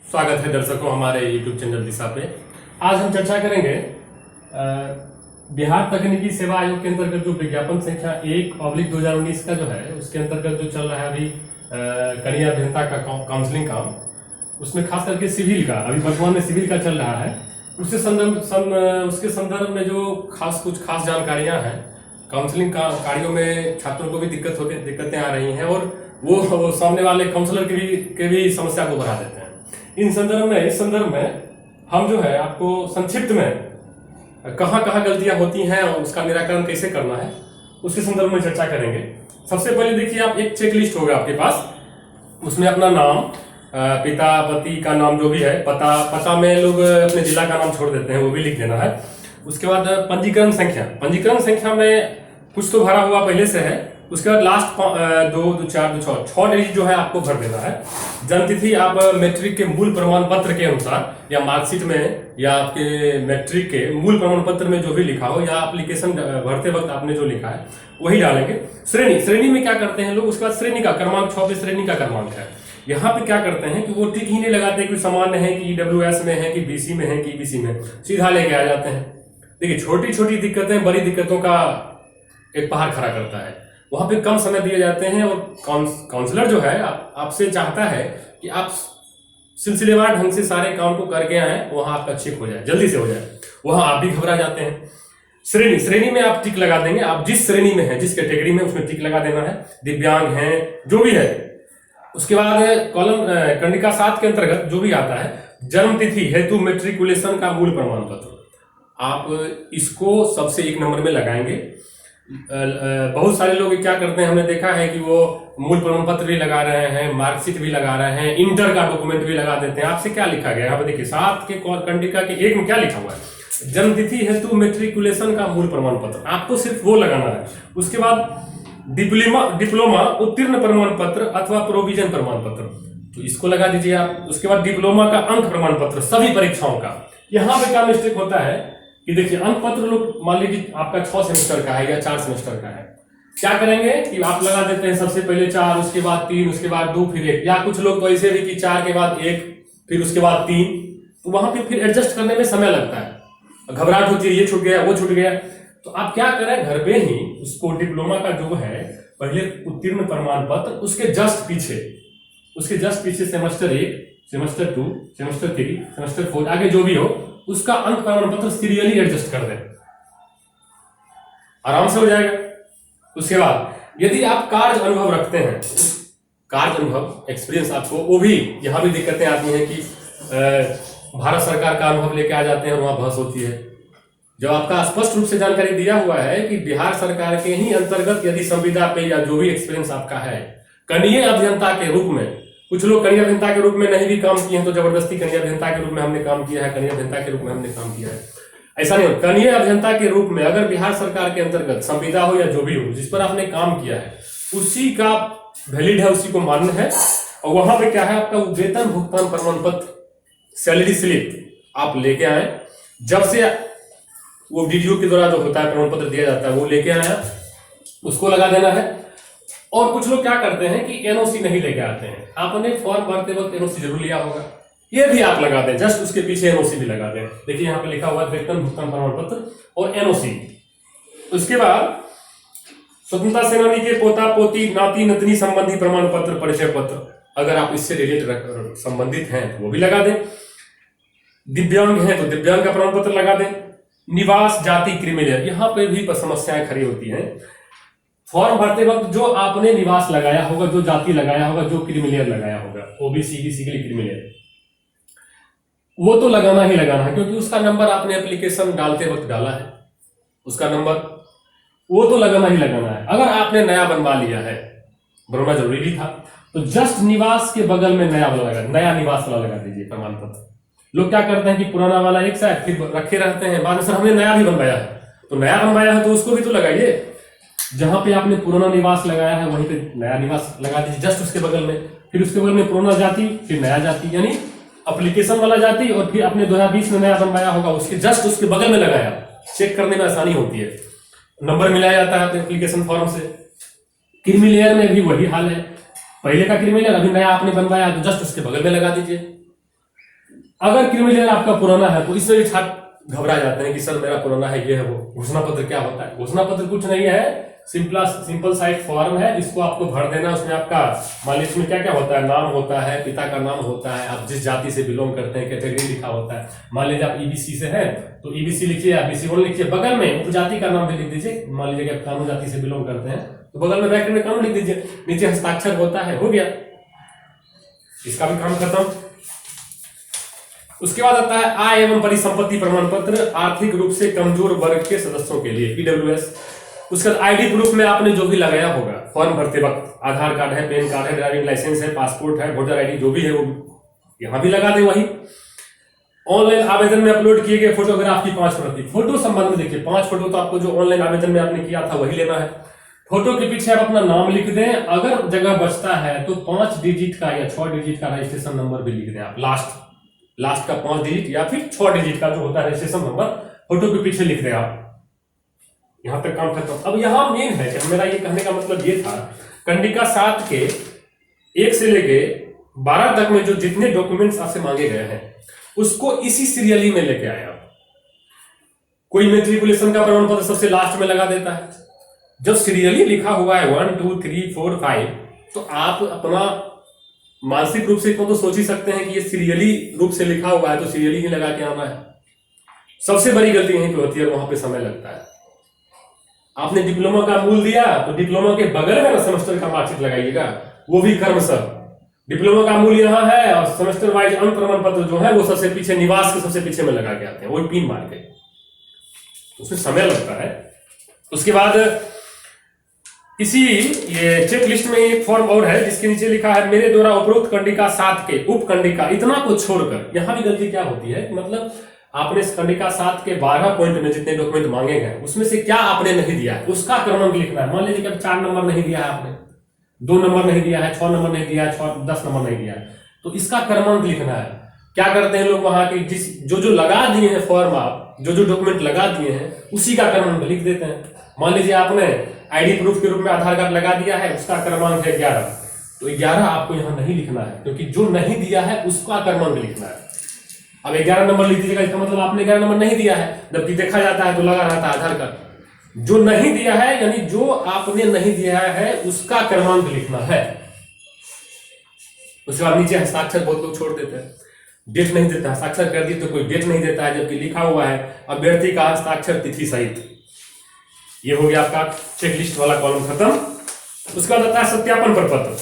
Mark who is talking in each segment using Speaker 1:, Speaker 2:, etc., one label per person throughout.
Speaker 1: स्वागत है दर्शकों हमारे YouTube चैनल दिशा पे। आज हम चर्चा करेंगे बिहार तकनीकी सेवा आयोग के अंतर्गत जो विज्ञापन संख्या 1/2019 का जो है उसके अंतर्गत जो चल रहा है अभी कनीय अभियंता का काउंसलिंग काम, उसमें खास करके सिविल का, अभी वर्तमान में सिविल का चल रहा है। उसके संदर्भ में जो कुछ खास जानकारियां हैं, काउंसलिंग का कार्यों में छात्रों को भी दिक्कतें आ रही हैं और वो सामने वाले काउंसलर के भी समस्या को बढ़ा देते हैं। इस संदर्भ में हम जो है आपको संक्षिप्त में कहाँ गलतियां होती हैं और उसका निराकरण कैसे करना है उसके संदर्भ में चर्चा करेंगे। सबसे पहले देखिए, आप एक चेक लिस्ट होगा आपके पास, उसमें अपना नाम, पिता पति का नाम जो भी है, पता में लोग अपने जिला का नाम छोड़ देते हैं, वो भी लिख देना है। उसके बाद पंजीकरण संख्या में कुछ तो भरा हुआ पहले से है। उसके बाद लास्ट 6 डिजिट जो है आपको भर देना है। जन्म तिथि आप मैट्रिक के मूल प्रमाण पत्र के अनुसार या मार्कशीट में या आपके मैट्रिक के मूल प्रमाण पत्र में जो भी लिखा हो या एप्लीकेशन भरते वक्त आपने जो लिखा है वही डालेंगे। श्रेणी में क्या करते हैं लोग, उसके बाद श्रेणी का क्रमांक 6 पे श्रेणी का क्रमांक है। यहाँ पे क्या करते हैं कि वो टिक ही नहीं लगाते कि सामान्य है कि ईडब्ल्यूएस में है कि बीसी में है कि ईबीसी में, सीधा लेके आ जाते हैं। देखिए, छोटी छोटी दिक्कतें बड़ी दिक्कतों का एक पहाड़ खड़ा करता है। वहां पे कम समय दिए जाते हैं और काउंसलर जो है आपसे चाहता है कि आप सिलसिलेवार ढंग से सारे काम को करके आए, वहां आपका चेक हो जाए, जल्दी से हो जाए। वहां आप भी घबरा जाते हैं। श्रेणी में आप टिक लगा देंगे, आप जिस श्रेणी में है, जिस कैटेगरी में, उसमें टिक लगा देना है। दिव्यांग है जो भी है। उसके बाद कॉलम कंडिका 7 के अंतर्गत जो भी आता है, जन्म तिथि हेतु मेट्रिकुलेशन का मूल प्रमाण पत्र, आप इसको सबसे 1 नंबर में लगाएंगे। बहुत सारे लोग क्या करते हैं, हमने देखा है कि वो मूल प्रमाण पत्र भी लगा रहे हैं, मार्कशीट भी लगा रहे हैं, इंटर का डॉक्यूमेंट भी लगा देते हैं। आपसे क्या लिखा गया यहाँ पे देखिए, 7 के कंडिका के 1 में क्या लिखा हुआ है, जन्म तिथि हेतु मेट्रिकुलेशन का मूल प्रमाण पत्र, आपको सिर्फ वो लगाना है। उसके बाद डिप्लोमा उत्तीर्ण प्रमाण पत्र अथवा प्रोविजन प्रमाण पत्र, तो इसको लगा दीजिए आप। उसके बाद डिप्लोमा का अंक प्रमाण पत्र सभी परीक्षाओं का। यहाँ पे क्या मिस्टेक होता है कि देखिए, अंक पत्र लोग मान लीजिए आपका 6 सेमेस्टर का है या 4 सेमेस्टर का है, क्या करेंगे कि आप लगा देते हैं सबसे पहले 4, उसके बाद 3, उसके बाद 2, फिर 1, या कुछ लोग तो ऐसे भी कि 4 के बाद 1, फिर उसके बाद 3, तो वहां पे फिर एडजस्ट करने में समय लगता है, घबराहट होती है, ये छूट गया वो छूट गया। तो आप क्या करें, घर पे ही उसको डिप्लोमा का जो है पहले उत्तीर्ण प्रमाण पत्र, उसके जस्ट पीछे सेमेस्टर 1, सेमेस्टर 2, सेमेस्टर 3, सेमेस्टर 4, आगे जो भी हो उसका अंक प्रमाण पत्र सीरियली एडजस्ट कर दें, आराम से हो जाएगा। उसके बाद यदि आप कार्य अनुभव रखते हैं, कार्य अनुभव एक्सपीरियंस आपको, वो भी यहाँ भी दिक्कतें आती हैं कि भारत सरकार का अनुभव लेके आ जाते हैं और वहां बहस होती है। जब आपका स्पष्ट रूप से जानकारी दिया हुआ है कि बिहार सरकार के ही अंतर्गत यदि संविदा पे या जो भी एक्सपीरियंस आपका है, कनीय अभियंता के रूप में, कुछ लोग कनीय अभियंता के रूप में नहीं भी काम किए हैं तो जबरदस्ती कनीय अभियंता के रूप में हमने काम किया है, कनीय अभियंता के रूप में हमने काम किया है, ऐसा नहीं हो। कनीय अभियंता के रूप में अगर बिहार सरकार के अंतर्गत संविदा हो या जो भी हो, जिस पर आपने काम किया है, उसी का वैलिड है, उसी को मान्य है। और वहां पे क्या है, आपका वेतन भुगतान प्रमाण पत्र, सैलरी स्लिप आप लेके आए। जब से वो वीडियो के द्वारा जो होता है प्रमाण पत्र दिया जाता है, वो लेके आया, उसको लगा देना है। और कुछ लोग क्या करते हैं कि एनओसी नहीं लेके आते हैं। आपने फॉर्म भरते वक्त एनओसी जरूर लिया होगा, ये भी आप लगा दें, जस्ट उसके पीछे एनओसी भी लगा दें। देखिए यहाँ पे लिखा हुआ है वेतन भुगतान प्रमाण पत्र और एनओसी। उसके बाद स्वतंत्रता सेनानी के पोता पोती नाती नतनी संबंधी प्रमाण पत्र, परिचय पत्र, अगर आप इससे रिलेटेड संबंधित हैं तो वो भी लगा दें। दिव्यांग हैं तो दिव्यांग का प्रमाण पत्र लगा दें। निवास जाति क्रिमिलेयर, यहाँ पे भी समस्याएं खड़ी होती हैं। फॉर्म भरते वक्त जो आपने निवास लगाया होगा, जो जाति लगाया होगा, जो क्रिमिलेयर लगाया होगा, ओबीसी बेसिकली क्रिमिलेयर, वो तो लगाना ही लगाना है, क्योंकि उसका नंबर आपने एप्लीकेशन डालते वक्त डाला है, उसका नंबर वो तो लगाना ही लगाना है। अगर आपने नया बनवा लिया है, बनवाना जरूरी भी था, तो जस्ट निवास के बगल में नया निवास वाला लगा दीजिए प्रमाण पत्र। लोग क्या करते हैं कि पुराना वाला एक साइड फिर रखे रहते हैं, बाद में सर हमने नया भी बनवाया है, तो नया बनवाया है तो उसको भी तो लगाइए। जहां पे आपने पुराना निवास लगाया है वहीं पे नया निवास लगा दीजिए, जस्ट उसके बगल में। फिर उसके बगल में पुराना जाति, फिर नया जाति, यानी एप्लीकेशन वाला जाति, और फिर आपने 2020 में नया बनवाया होगा उसके जस्ट उसके बगल में लगाया। चेक करने में आसानी होती है, नंबर मिलाया जाता है एप्लीकेशन फॉर्म से। क्रिमिलेयर में भी वही हाल है, पहले का क्रिमिलेयर अभी नया आपने बनवाया तो जस्ट उसके बगल में लगा दीजिए। अगर क्रिमिनल आपका पुराना है तो इसमें भी छात्र घबरा जाते हैं कि सर मेरा पुराना है, ये है वो। घोषणा पत्र क्या होता है? घोषणा पत्र कुछ नहीं है, सिंपल सा एक फॉर्म है, इसको आपको भर देना। उसमें आपका मान लीजिए इसमें क्या क्या होता है, नाम होता है, पिता का नाम होता है, आप जिस जाति से बिलोंग करते हैं कैटेगरी लिखा होता है। मान लीजिए आप ईबीसी से हैं तो ईबीसी लिखिए, आप BC1 लिखिए, बगल में उपजाति का नाम भी लिख दीजिए। मान लीजिए कि आप कानू जाति से बिलोंग करते हैं तो बगल में ब्रैकेट में कानू लिख दीजिए, नीचे हस्ताक्षर होता है, हो गया, इसका भी काम खत्म। उसके बाद आता है आय एवं परिसंपत्ति प्रमाण पत्र, आर्थिक रूप से कमजोर वर्ग के सदस्यों के लिए, PWS। उसके बाद आईडी प्रूफ में आपने जो भी लगाया होगा फॉर्म भरते वक्त, आधार कार्ड है, पैन कार्ड है, ड्राइविंग लाइसेंस है, पासपोर्ट है, वोटर आईडी जो भी है वो यहां भी लगा दे। वही ऑनलाइन आवेदन में अपलोड किए गए फोटोग्राफ की 5 प्रति। फोटो संबंध में देखिए 5 फोटो तो आपको जो ऑनलाइन आवेदन में आपने किया था वही लेना है। फोटो के पीछे आप अपना नाम लिख दें, अगर जगह बचता है तो 5 डिजिट का या 6 डिजिट का रजिस्ट्रेशन नंबर भी लिख दें आप, लास्ट का 5 डिजिट या फिर 6 डिजिट का जो होता है रजिस्ट्रेशन नंबर फोटो के पीछे लिख दें आप। यहां तक काम खत्म। अब यहां मेन है कि मेरा ये कहने का मतलब ये था, कंडिका 7 के 1 से लेके 12 तक में जो जितने डॉक्यूमेंट्स आपसे मांगे गए हैं उसको इसी सीरियली में लेके आए आप। कोई मैट्रिकुलेशन का प्रमाण पत्र सबसे लास्ट में लगा देता है। जब सीरियली लिखा हुआ है 1 2 3 4 5 तो आप अपना मानसिक रूप से तो सोच ही सकते हैं कि ये सीरियली रूप से लिखा हुआ है तो सीरियली ही लगा के आना है। सबसे बड़ी गलती यहीं पे होती है, वहां पे समय लगता है। आपने डिप्लोमा का मूल दिया तो डिप्लोमा के बगल में ना सेमेस्टर का मार्कशीट लगाइएगा, वो भी क्रमशः। डिप्लोमा का मूल यहाँ है और सेमेस्टर वाइज अंक प्रमाण पत्र जो है वो सबसे पीछे, निवास के सबसे पीछे में लगा के आते हैं, वो पिन मार के, उसमें समय लगता है। उसके बाद इसी ये चेक लिस्ट में एक फॉर्म और है जिसके नीचे लिखा है मेरे द्वारा उपरोक्त कंडिका 7 के उप कंडिका इतना को छोड़कर। यहां भी गलती क्या होती है, मतलब आपने इस कंडिका 7 के 12 पॉइंट में जितने डॉक्यूमेंट मांगे गए उसमें से क्या आपने नहीं दिया है उसका क्रमांक लिखना है। मान लीजिए कि अब 4 नंबर नहीं दिया है आपने, 2 नंबर नहीं दिया है, 6 नंबर नहीं दिया है, 10 नंबर नहीं दिया है, तो इसका क्रमांक लिखना है। क्या करते हैं लोग वहां के जो लगा दिए हैं फॉर्म, आप जो डॉक्यूमेंट लगा दिए हैं उसी का क्रमांक लिख देते हैं। मान लीजिए आपने आईडी प्रूफ के रूप में आधार कार्ड लगा दिया है, उसका क्रमांक है 11, तो 11 आपको यहां नहीं लिखना है क्योंकि जो नहीं दिया है उसका क्रमांक लिखना है। अब 11 नंबर लिख दीजिएगा, इसका मतलब आपने 11 नंबर नहीं दिया है, जबकि देखा जाता है तो लगा रहता है आधार कार्ड। जो नहीं दिया है यानी जो आपने नहीं दिया है उसका क्रमांक लिखना है। उसके बाद नीचे हस्ताक्षर बहुत लोग छोड़ देते हैं, डेट नहीं देता, हस्ताक्षर कर दिए तो कोई डेट नहीं देता है, जबकि लिखा हुआ है अभ्यर्थी का हस्ताक्षर तिथि सहित। ये हो गया आपका चेकलिस्ट वाला कॉलम खत्म। उसके बाद आता है सत्यापन प्रपत्र।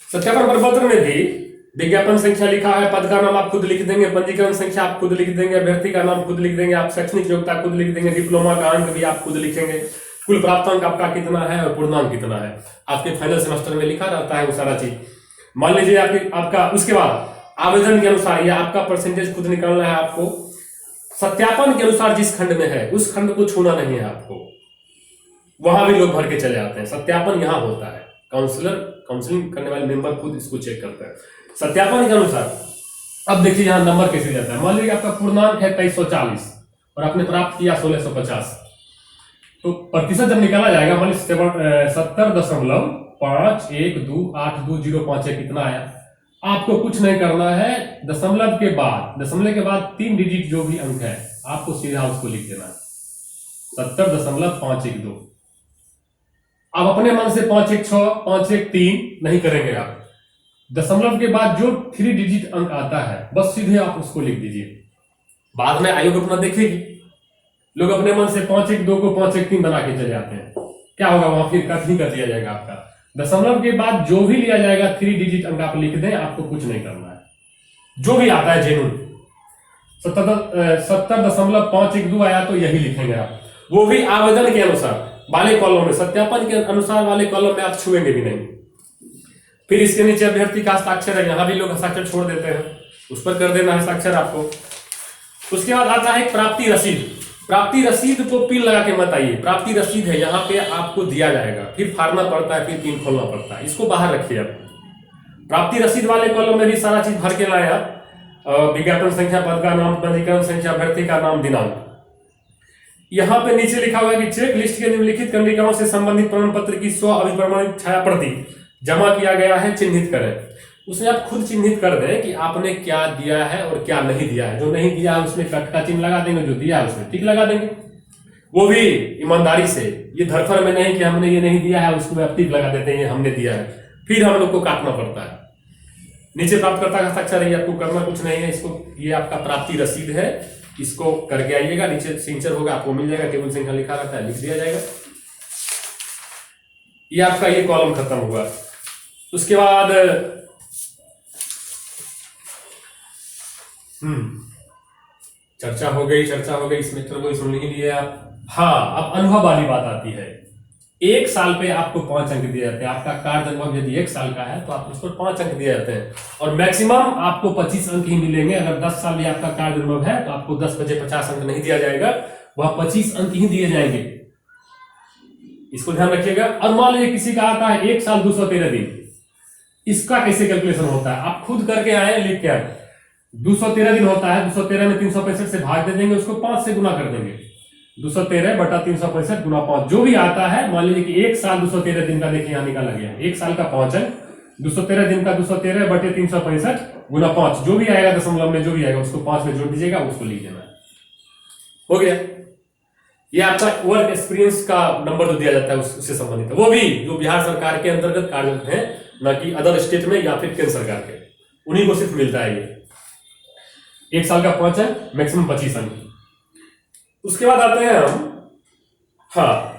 Speaker 1: सत्यापन प्रपत्र में भी विज्ञापन संख्या लिखा है, पद का नाम आप खुद लिख देंगे, पंजीकरण संख्या आप खुद लिख देंगे, अभ्यर्थी का नाम खुद लिख देंगे, आप शैक्षणिक योग्यता खुद लिख देंगे, डिप्लोमा का अंक भी आप खुद लिखेंगे, कुल प्राप्त अंक आपका कितना है और पूर्णांक कितना है, आपके फाइनल सेमेस्टर में लिखा रहता है वो सारा चीज। मान लीजिए आपका उसके बाद आवेदन के अनुसार या आपका परसेंटेज खुद निकालना है आपको। सत्यापन के अनुसार जिस खंड में है उस खंड को छूना नहीं है आपको, वहां भी लोग भर के चले आते हैं। सत्यापन यहां होता है, काउंसलिंग करने वाले मेंबर खुद इसको चेक करते हैं सत्यापन के अनुसार। अब देखिए यहां नंबर कैसे जाता है। मान लीजिए आपका पूर्णांक है 2340 और आपने प्राप्त किया 1650, तो प्रतिशत जब निकाला जाएगा मान लीजिए 70.51282051 कितना आया, आपको कुछ नहीं करना है। दशमलव के बाद 3 डिजिट जो भी अंक है आपको सीधा उसको लिख देना है 70.512। अब अपने मन से 516 513 नहीं करेंगे आप, दशमलव के बाद जो 3 डिजिट अंक आता है बस सीधे आप उसको लिख दीजिए। बाद में आयोग अपना देखेगी, लोग अपने मन से 512 को 513 बना के चले आते हैं, क्या होगा वहां फिर कट ही कर दिया जाएगा आपका। दशमलव के बाद जो भी लिया जाएगा 3 डिजिट अंक आप लिख दें, आपको कुछ नहीं करना है। जो भी आता है जेन्युइन 70.512 आया तो यही लिखेंगे आप, वो भी आवेदन के अनुसार वाले कॉलम में, सत्यापन के अनुसार वाले कॉलम में आप छुएंगे भी नहीं। फिर इसके नीचे अभ्यर्थी का हस्ताक्षर है, यहां भी लोग हस्ताक्षर छोड़ देते हैं, उस पर कर देना हस्ताक्षर आपको। उसके बाद आता है प्राप्ति रसीद। प्राप्ति रसीद को पिन लगा के मत आइए, प्राप्ति रसीद है यहाँ पे आपको दिया जाएगा, फिर फाड़ना पड़ता है, फिर पिन खोलना पड़ता है, इसको बाहर रखिए आप। प्राप्ति रसीद वाले कॉलम में भी सारा चीज भर के लाए आप, विज्ञापन संख्या, पद का नाम, पंजीकरण संख्या, अभ्यर्थी का नाम, दिनांक। यहाँ पे नीचे लिखा हुआ है कि चेक लिस्ट के निम्नलिखित कंडिकाओं से संबंधित प्रमाण पत्र की 100 अभिप्रमाणित छाया प्रति जमा किया गया है, चिन्हित करें। उसमें आप खुद चिन्हित कर दें कि आपने क्या दिया है और क्या नहीं दिया है। जो नहीं दिया है उसमें कट का चिन्ह लगा देंगे, जो दिया है उसमें टिक लगा देंगे, वो भी ईमानदारी से। ये धरफड़ में नहीं कि हमने ये नहीं दिया है उसको टिक लगा देते हैं ये हमने दिया है, फिर हम लोग को काटना पड़ता है। नीचे प्राप्तकर्ता का हस्ताक्षर है, आपको करना कुछ नहीं है। इसको, ये आपका प्राप्ति रसीद है, इसको करके आइएगा, नीचे सिग्नेचर होगा, आपको मिल जाएगा, टेबल संख्या लिखा रहता है, लिख दिया जाएगा। ये आपका ये कॉलम खत्म हुआ। उसके बाद चर्चा हो गई, इस मित्र को सुन ही लिए आप। हाँ, अब अनुभव वाली बात आती है। 1 साल पे आपको 5 अंक दिए जाते हैं। आपका कार्य अनुभव यदि 1 साल का है तो आप उसको 5 अंक दिए जाते हैं, और मैक्सिमम आपको 25 अंक ही मिलेंगे। अगर 10 साल में आपका कार्य अनुभव है तो आपको 10 बजे 50 अंक नहीं दिया जाएगा, वह 25 अंक ही दिए जाएंगे। इसको ध्यान रखिएगा। और मान लीजिए किसी का आता है 1 साल 213 दिन, इसका कैसे कैलकुलेशन होता है आप खुद करके आए, लिख के आए। 213 दिन होता है, 213 में 365 से भाग दे देंगे, उसको 5 से गुना कर देंगे। 213 बटा 365 गुना 5, जो भी आता है। मान लीजिए कि 1 साल 213 दिन का, देखिए यहां निकाला गया है, 1 साल का 5 अंक, 213 दिन का 213 बटे 365 गुना 5, जो भी आएगा दशमलव में, जो भी आएगा उसको 5 में जोड़ दीजिएगा, उसको लिख देना। हो गया। ये आपका वर्क एक्सपीरियंस का नंबर जो दिया जाता है उससे संबंधित है, वो भी जो बिहार सरकार के अंतर्गत कार्यरत है, ना कि अदर स्टेट में या फिर केंद्र सरकार के, उन्हीं को सिर्फ मिलता है ये। 1 साल का 5 अंक, मैक्सिमम 25 अंक। उसके बाद आते हैं हम, हाँ,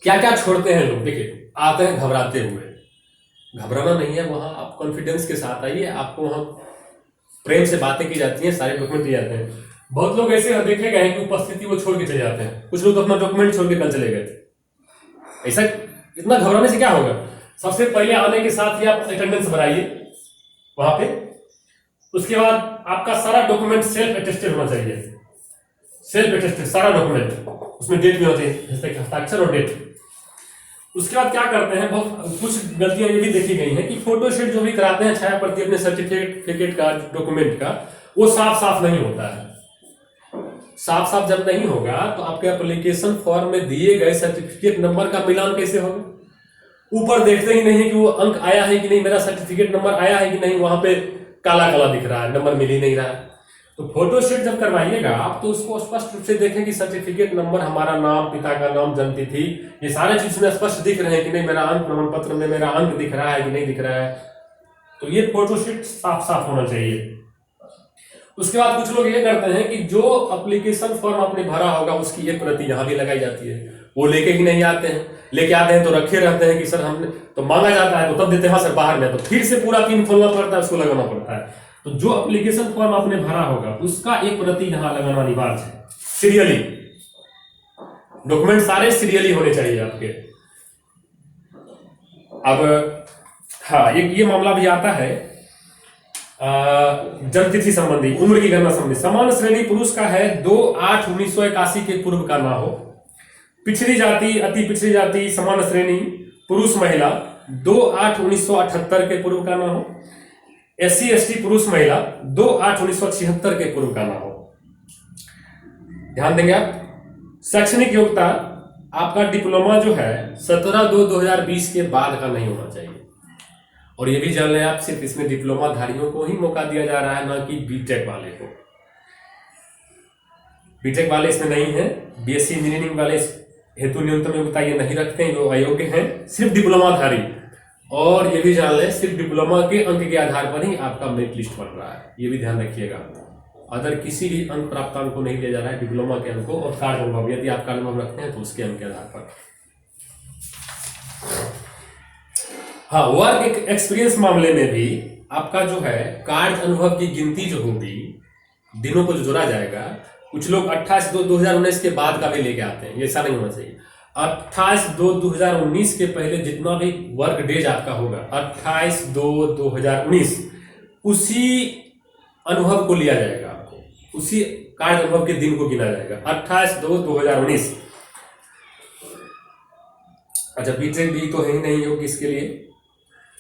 Speaker 1: क्या क्या छोड़ते हैं लोग। देखिए, आते हैं घबराते हुए। घबराना नहीं है, वहां आप कॉन्फिडेंस के साथ आइए। आपको वहां प्रेम से बातें की जाती हैं, सारे डॉक्यूमेंट दिए जाते हैं। बहुत लोग ऐसे देखे गए हैं कि उपस्थिति वो छोड़ के चले जाते हैं। कुछ लोग तो अपना डॉक्यूमेंट छोड़ के कल चले गए। ऐसा इतना घबराने से क्या होगा? सबसे पहले आने के साथ ही आप अटेंडेंस बनाइए वहां पे। उसके बाद आपका सारा डॉक्यूमेंट सेल्फ अटेस्टेड होना चाहिए। सेल्फ अटेस्टेड सारा डॉक्यूमेंट, उसमें डेट भी होती है, जैसे हस्ताक्षर और डेट। उसके बाद क्या करते हैं, बहुत कुछ गलतियां ये भी देखी गई हैं कि फोटो शीट जो भी कराते हैं छाया प्रति अपने सर्टिफिकेट का, डॉक्यूमेंट का, वो साफ साफ नहीं होता है। साफ साफ जब नहीं होगा तो आपके एप्लीकेशन फॉर्म में दिए गए सर्टिफिकेट नंबर का मिलान कैसे होगा? ऊपर देखते ही नहीं है कि वो अंक आया है कि नहीं, मेरा सर्टिफिकेट नंबर आया है कि नहीं, वहां पे काला काला दिख रहा है, नंबर मिल ही नहीं रहा है। तो फोटोशीट जब करवाइएगा आप, तो उसको स्पष्ट रूप से देखें कि सर्टिफिकेट नंबर, हमारा नाम, पिता का नाम, जन्मतिथि, ये सारे चीज में स्पष्ट दिख रहे हैं कि नहीं, मेरा अंक प्रमाण पत्र में मेरा अंक दिख रहा है कि नहीं दिख रहा है। तो ये फोटोशीट साफ साफ होना चाहिए। उसके बाद कुछ लोग ये करते हैं कि जो एप्लीकेशन फॉर्म आपने भरा होगा उसकी एक प्रति यहाँ भी लगाई जाती है, वो लेके ही नहीं आते हैं। लेके आते हैं तो रखे रहते हैं कि सर हमने तो मांगा जाता है, तो तब देते हैं हाँ सर बाहर में, तो फिर से पूरा पिन खोलना पड़ता है, उसको लगाना पड़ता है। तो जो एप्लीकेशन फॉर्म आपने भरा होगा उसका एक प्रति यहाँ लगाना अनिवार्य है, सीरियली। डॉक्यूमेंट सारे सीरियली होने चाहिए आपके। अब हाँ, ये मामला भी आता है जन्मतिथि संबंधी, उम्र की गणना संबंधी। समान श्रेणी पुरुष का है 2/8/1981 के पूर्व का ना हो। पिछड़ी जाति, अति पिछड़ी जाति, समान श्रेणी पुरुष महिला 2/8/1978 के पूर्व का ना हो। SC ST पुरुष महिला 2/8/1976 के पूर्व का ना हो। ध्यान देंगे आप। शैक्षणिक योग्यता आपका डिप्लोमा जो है 17/2/2020 के बाद का नहीं होना चाहिए। और ये भी जान लें आप, सिर्फ इसमें डिप्लोमा धारियों को ही मौका दिया जा रहा है, ना कि बीटेक वाले को। बीटेक वाले इसमें नहीं है, BSc इंजीनियरिंग वाले हेतु न्यूनतम योग्यता ये नहीं रखते हैं, जो अयोग्य हैं, सिर्फ डिप्लोमा धारी। और ये भी जान लें, सिर्फ डिप्लोमा के अंक के आधार पर ही आपका मेरिट लिस्ट बन रहा है, ये भी ध्यान रखिएगा। अदर किसी भी अंक प्राप्तांक को नहीं दिया जा रहा है, डिप्लोमा के अंकों और कार्य अनुभव, यदि आप कार्य अनुभव रखते हैं तो उसके अंक के आधार पर। हाँ, वर्क एक्सपीरियंस मामले में भी आपका जो है कार्य अनुभव की गिनती जो होगी, दिनों को जो जोड़ा जाएगा, कुछ लोग 28/2/2019 के बाद का भी लेके आते हैं, ये ऐसा नहीं होना चाहिए। 28/2/2019 के पहले जितना भी वर्क डेज आपका होगा, 28/2/2019 उसी अनुभव को लिया जाएगा, आपको उसी कार्य अनुभव के दिन को गिना जाएगा, 28/2/2019। अच्छा, बीटेक भी तो है ही नहीं होगी इसके लिए।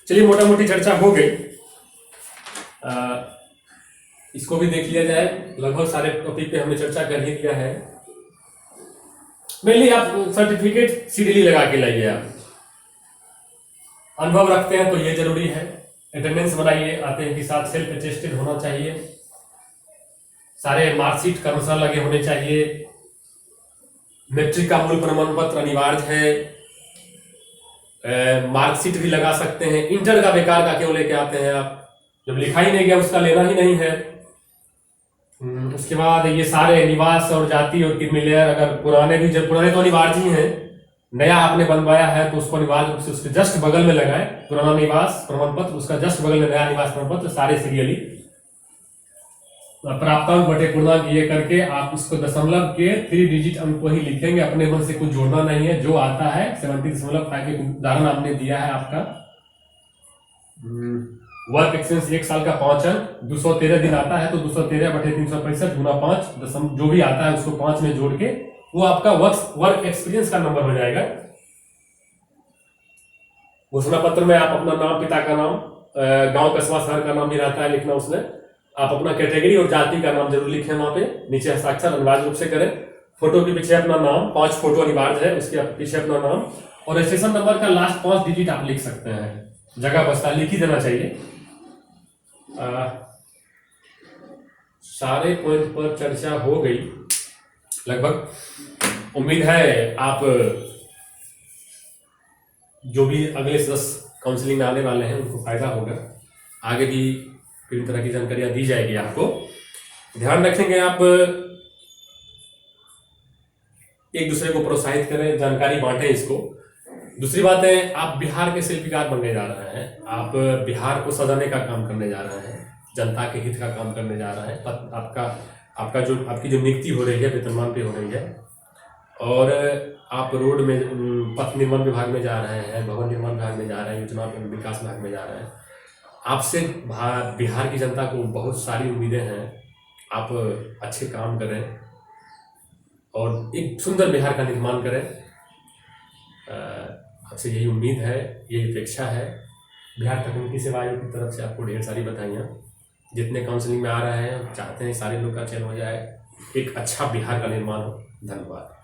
Speaker 1: चलिए, मोटा मोटी चर्चा हो गई, इसको भी देख लिया जाए। लगभग सारे टॉपिक पे हमने चर्चा कर ही लिया है। मेनली आप सर्टिफिकेट सीरियली लगा के लाइए आप। अनुभव रखते हैं तो ये जरूरी है। अटेंडेंस बनाइए, आते हैं कि साथ सेल्फ अटेस्टेड होना चाहिए, सारे मार्कशीट का अनुसार लगे होने चाहिए, मैट्रिक का मूल प्रमाण पत्र अनिवार्य है, मार्कशीट भी लगा सकते हैं। इंटर का बेकार का क्यों लेके आते हैं आप, जब लिखा ही नहीं गया उसका लेना ही नहीं है। उसके बाद ये सारे निवास और जाति और क्रिमिलेयर, अगर पुराने भी, जब पुराने तो अनिवार्य ही हैं, नया आपने बनवाया है तो उसको अनिवार्य रूप से उसके जस्ट बगल में लगाए पुराना निवास प्रमाण पत्र, उसका जस्ट बगल में नया निवास प्रमाण पत्र, सारे सीरियली प्राप्तांक बटे पूर्णांक ये करके आप इसको दशमलव के 3 डिजिट अंक को ही लिखेंगे, अपने मन से कुछ जोड़ना नहीं है, जो आता है 70.5 एक उदाहरण आपने दिया है आपका। वर्क एक्सपीरियंस 1 साल का 5 अंक 213 दिन आता है तो 213 बटे 365 गुना 5 जो भी आता है उसको 5 में जोड़ के वो आपका वर्क एक्सपीरियंस का नंबर हो जाएगा। घोषणा पत्र में आप अपना नाम, पिता का नाम, गांव कस्बा शहर का नाम भी रहता है लिखना, उसमें आप अपना कैटेगरी और जाति का नाम जरूर लिखें, वहां पे नीचे हस्ताक्षर अनिवार्य रूप से करें। फोटो के पीछे अपना नाम, 5 फोटो अनिवार्य है, उसके पीछे अपना नाम और रजिस्ट्रेशन नंबर का लास्ट 5 डिजिट आप लिख सकते हैं, जगह बस्ता लिख ही देना चाहिए। सारे पॉइंट पर चर्चा हो गई लगभग। उम्मीद है आप जो भी अगले 10 काउंसलिंग में आने वाले हैं उनको फायदा होगा, आगे भी विभिन्न तरह की जानकारियां दी जाएगी आपको। ध्यान रखेंगे आप, एक दूसरे को प्रोत्साहित करें, जानकारी बांटें इसको। दूसरी बात है, आप बिहार के शिल्पकार बनने जा रहे हैं, आप बिहार को सजाने का काम करने जा रहे हैं, जनता के हित का काम करने जा रहे हैं। आपकी जो नियुक्ति हो रही है वेतनमान पे हो रही है, और आप रोड में, पथ निर्माण विभाग में जा रहे हैं, भवन निर्माण विभाग में जा रहे हैं, योजना विकास विभाग में जा रहे हैं। आपसे बिहार की जनता को बहुत सारी उम्मीदें हैं, आप अच्छे काम करें और एक सुंदर बिहार का निर्माण करें। आपसे यही उम्मीद है, यही अपेक्षा है। बिहार तकनीकी सेवा आयोग की तरफ से आपको ढेर सारी बधाइयाँ। जितने काउंसलिंग में आ रहे हैं चाहते हैं सारे लोग का चयन हो जाए, एक अच्छा बिहार का निर्माण हो। धन्यवाद।